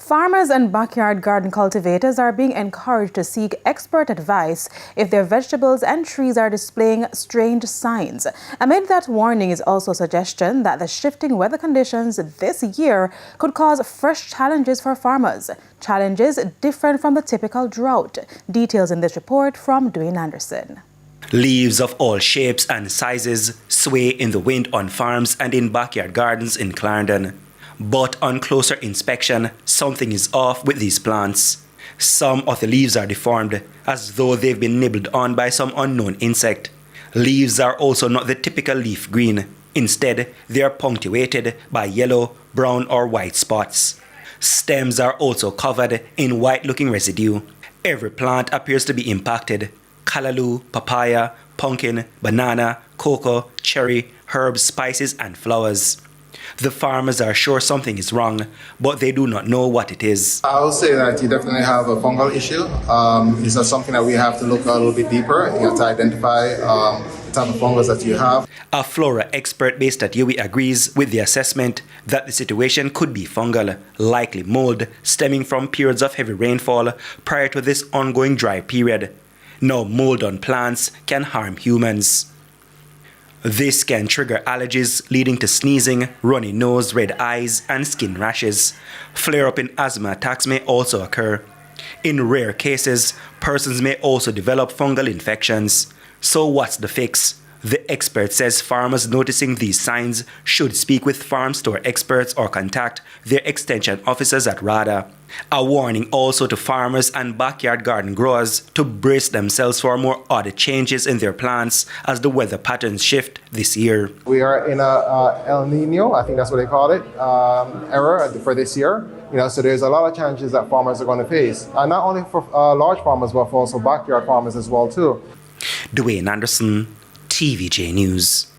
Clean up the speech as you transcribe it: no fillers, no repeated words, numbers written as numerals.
Farmers and backyard garden cultivators are being encouraged to seek expert advice if their vegetables and trees are displaying strange signs. Amid that warning is also a suggestion that the shifting weather conditions this year could cause fresh challenges for farmers, challenges different from the typical drought. Details in this report from Dwayne Anderson. Leaves of all shapes and sizes sway in the wind on farms and in backyard gardens in Clarendon. But on closer inspection, something is off with these plants. Some of the leaves are deformed, as though they've been nibbled on by some unknown insect. Leaves are also not the typical leaf green. Instead, they are punctuated by yellow, brown or white spots. Stems are also covered in white-looking residue. Every plant appears to be impacted. Callaloo, papaya, pumpkin, banana, cocoa, cherry, herbs, spices and flowers. The farmers are sure something is wrong, but they do not know what it is. I would say that you definitely have a fungal issue. This is something that we have to look a little bit deeper. You have to identify the type of fungus that you have. A flora expert based at UWI agrees with the assessment that the situation could be fungal, likely mold, stemming from periods of heavy rainfall prior to this ongoing dry period. Now, mold on plants can harm humans. This can trigger allergies leading to sneezing, runny nose, red eyes, and skin rashes. Flare-up in asthma attacks may also occur. In rare cases, persons may also develop fungal infections. So what's the fix? The expert says farmers noticing these signs should speak with farm store experts or contact their extension officers at RADA. A warning also to farmers and backyard garden growers to brace themselves for more odd changes in their plants as the weather patterns shift this year. We are in a El Nino, I think that's what they call it, era for this year. So there's a lot of challenges that farmers are going to face. And not only for large farmers, but for also backyard farmers as well too. Dwayne Anderson, TVJ News.